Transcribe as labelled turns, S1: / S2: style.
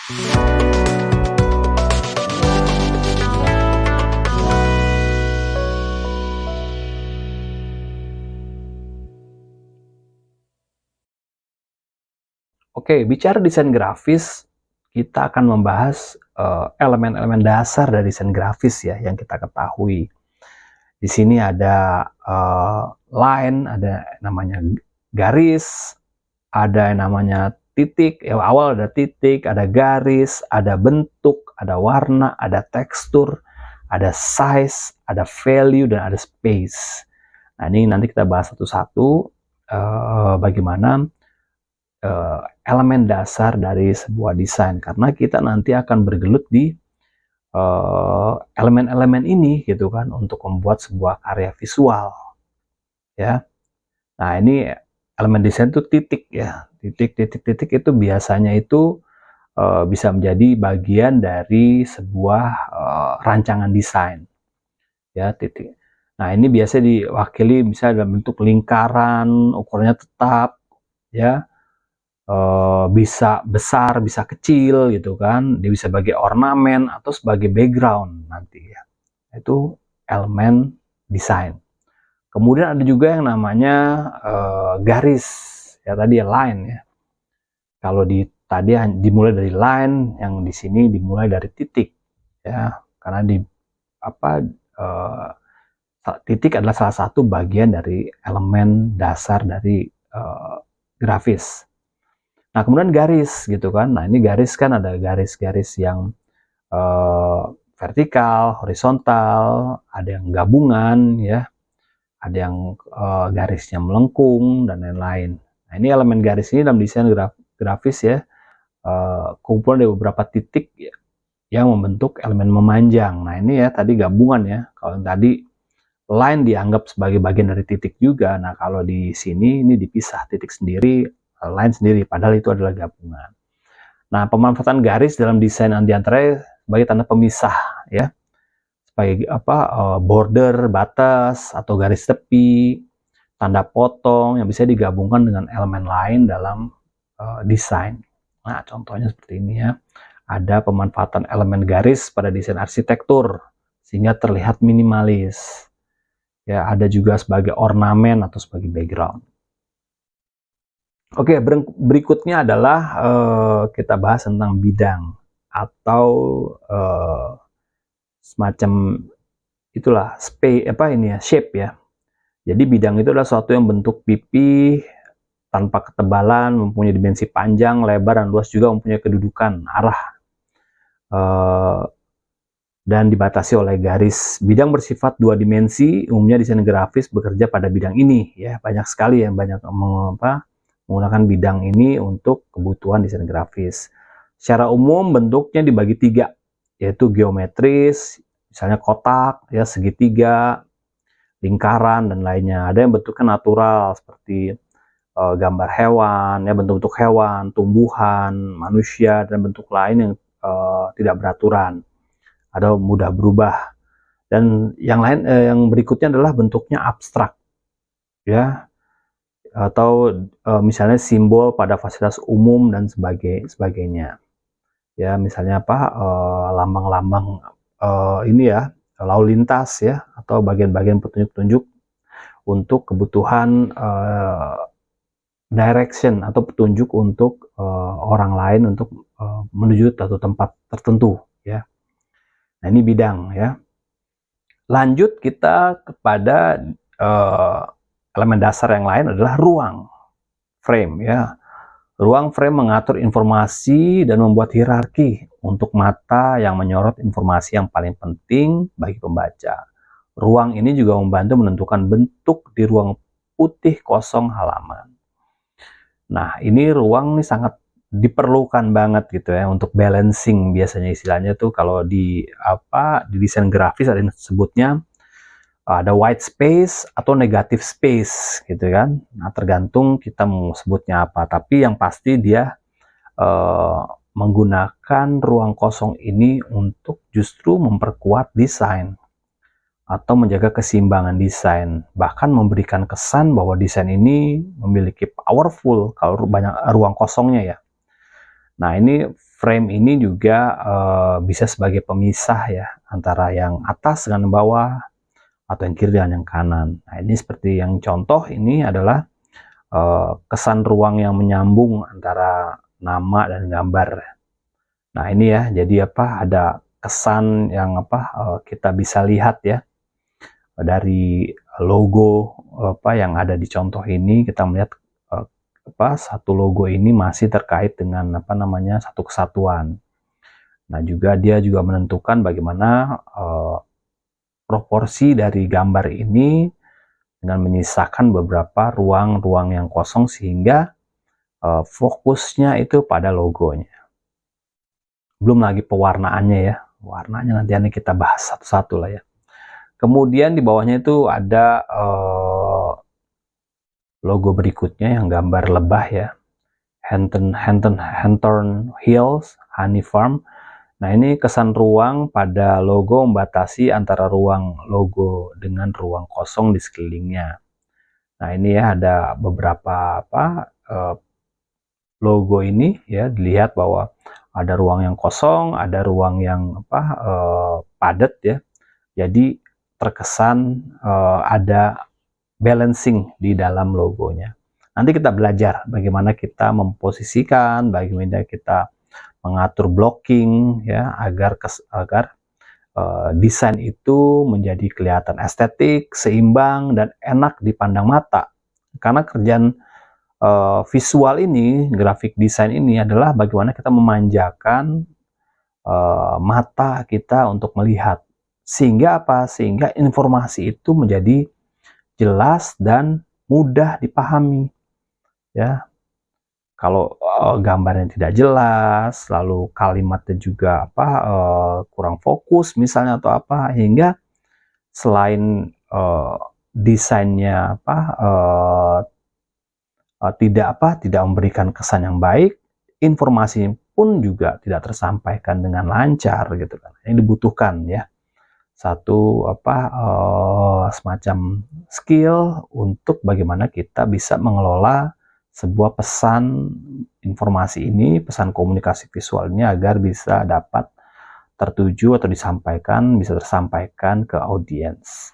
S1: Oke, bicara desain grafis, kita akan membahas elemen-elemen dasar dari desain grafis ya yang kita ketahui. Di sini ada line, ada namanya garis, ada yang namanya titik, ya awal ada titik, ada garis, ada bentuk, ada warna, ada tekstur, ada size, ada value, dan ada space. Nah, ini nanti kita bahas satu-satu bagaimana elemen dasar dari sebuah desain, karena kita nanti akan bergelut di elemen-elemen ini gitu kan untuk membuat sebuah karya visual ya. Nah, ini elemen desain itu titik ya, titik itu biasanya itu bisa menjadi bagian dari sebuah rancangan desain ya, titik. Nah, ini biasanya diwakili bisa dalam bentuk lingkaran, ukurannya tetap ya, bisa besar, bisa kecil gitu kan. Dia bisa sebagai ornamen atau sebagai background nanti ya. Itu elemen desain. Kemudian ada juga yang namanya garis ya, tadi ya line ya. Kalau tadi dimulai dari line, yang di sini dimulai dari titik ya, karena titik adalah salah satu bagian dari elemen dasar dari grafis. Nah, kemudian garis gitu kan. Nah, ini garis kan ada garis-garis yang vertikal, horizontal, ada yang gabungan ya, ada yang garisnya melengkung dan lain-lain. Nah, ini elemen garis ini dalam desain grafis ya, kumpulan dari beberapa titik ya, yang membentuk elemen memanjang. Nah, ini ya tadi gabungan ya. Kalau tadi line dianggap sebagai bagian dari titik juga. Nah, kalau di sini ini dipisah, titik sendiri, line sendiri, padahal itu adalah gabungan. Nah, pemanfaatan garis dalam desain diantaranya sebagai tanda pemisah ya, sebagai border, batas atau garis tepi, tanda potong yang bisa digabungkan dengan elemen lain dalam desain. Nah, contohnya seperti ini ya. Ada pemanfaatan elemen garis pada desain arsitektur sehingga terlihat minimalis. Ya, ada juga sebagai ornamen atau sebagai background. Oke, berikutnya adalah kita bahas tentang bidang atau semacam itulah shape ya. Jadi bidang itu adalah suatu yang bentuk pipih tanpa ketebalan, mempunyai dimensi panjang, lebar, dan luas, juga mempunyai kedudukan arah dan dibatasi oleh garis. Bidang bersifat dua dimensi, umumnya desain grafis bekerja pada bidang ini ya. Banyak sekali yang menggunakan bidang ini untuk kebutuhan desain grafis. Secara umum bentuknya dibagi tiga, yaitu geometris, misalnya kotak ya, segitiga, lingkaran, dan lainnya. Ada yang bentuknya natural seperti gambar hewan ya, bentuk-bentuk hewan, tumbuhan, manusia, dan bentuk lain yang tidak beraturan, ada mudah berubah. Dan yang lain yang berikutnya adalah bentuknya abstrak ya, atau misalnya simbol pada fasilitas umum dan sebagainya ya, misalnya lambang-lambang ini ya, lalu lintas ya, atau bagian-bagian petunjuk-petunjuk untuk kebutuhan direction atau petunjuk untuk orang lain untuk menuju satu tempat tertentu ya. Nah, ini bidang ya. Lanjut kita kepada elemen dasar yang lain adalah ruang, frame ya. Ruang frame mengatur informasi dan membuat hierarki untuk mata yang menyorot informasi yang paling penting bagi pembaca. Ruang ini juga membantu menentukan bentuk di ruang putih kosong halaman. Nah, ini ruang ini sangat diperlukan banget gitu ya untuk balancing, biasanya istilahnya tuh kalau di desain grafis ada yang sebutnya ada white space atau negative space gitu kan. Nah, tergantung kita mau sebutnya apa, tapi yang pasti dia menggunakan ruang kosong ini untuk justru memperkuat desain atau menjaga keseimbangan desain, bahkan memberikan kesan bahwa desain ini memiliki powerful kalau banyak ruang kosongnya ya. Nah, ini frame ini juga bisa sebagai pemisah ya antara yang atas dengan yang bawah atau yang kiri dengan yang kanan. Nah, ini seperti yang contoh ini adalah kesan ruang yang menyambung antara nama dan gambar. Nah, ini ya, jadi ada kesan yang kita bisa lihat ya dari logo yang ada di contoh ini. Kita melihat satu logo ini masih terkait dengan satu kesatuan. Nah, dia juga menentukan bagaimana proporsi dari gambar ini dengan menyisakan beberapa ruang-ruang yang kosong sehingga fokusnya itu pada logonya. Belum lagi pewarnaannya ya, warnanya nanti kita bahas satu-satu lah ya. Kemudian di bawahnya itu ada logo berikutnya yang gambar lebah ya, Hawthorne Hills Honey Farm. Nah, ini kesan ruang pada logo membatasi antara ruang logo dengan ruang kosong di sekelilingnya. Nah, ini ya ada beberapa logo ini ya, dilihat bahwa ada ruang yang kosong, ada ruang yang padat ya. Jadi terkesan ada balancing di dalam logonya. Nanti kita belajar bagaimana kita memposisikan, bagaimana kita mengatur blocking ya agar desain itu menjadi kelihatan estetik, seimbang dan enak dipandang mata. Karena kerjaan visual ini, grafik desain ini adalah bagaimana kita memanjakan mata kita untuk melihat. Sehingga Sehingga informasi itu menjadi jelas dan mudah dipahami. Ya, kalau gambarnya tidak jelas, lalu kalimatnya juga kurang fokus misalnya atau hingga selain desainnya tidak memberikan kesan yang baik, informasi pun juga tidak tersampaikan dengan lancar gitu kan. Ini dibutuhkan ya satu semacam skill untuk bagaimana kita bisa mengelola sebuah pesan informasi ini, pesan komunikasi visual ini agar bisa dapat tertuju atau bisa tersampaikan ke audiens.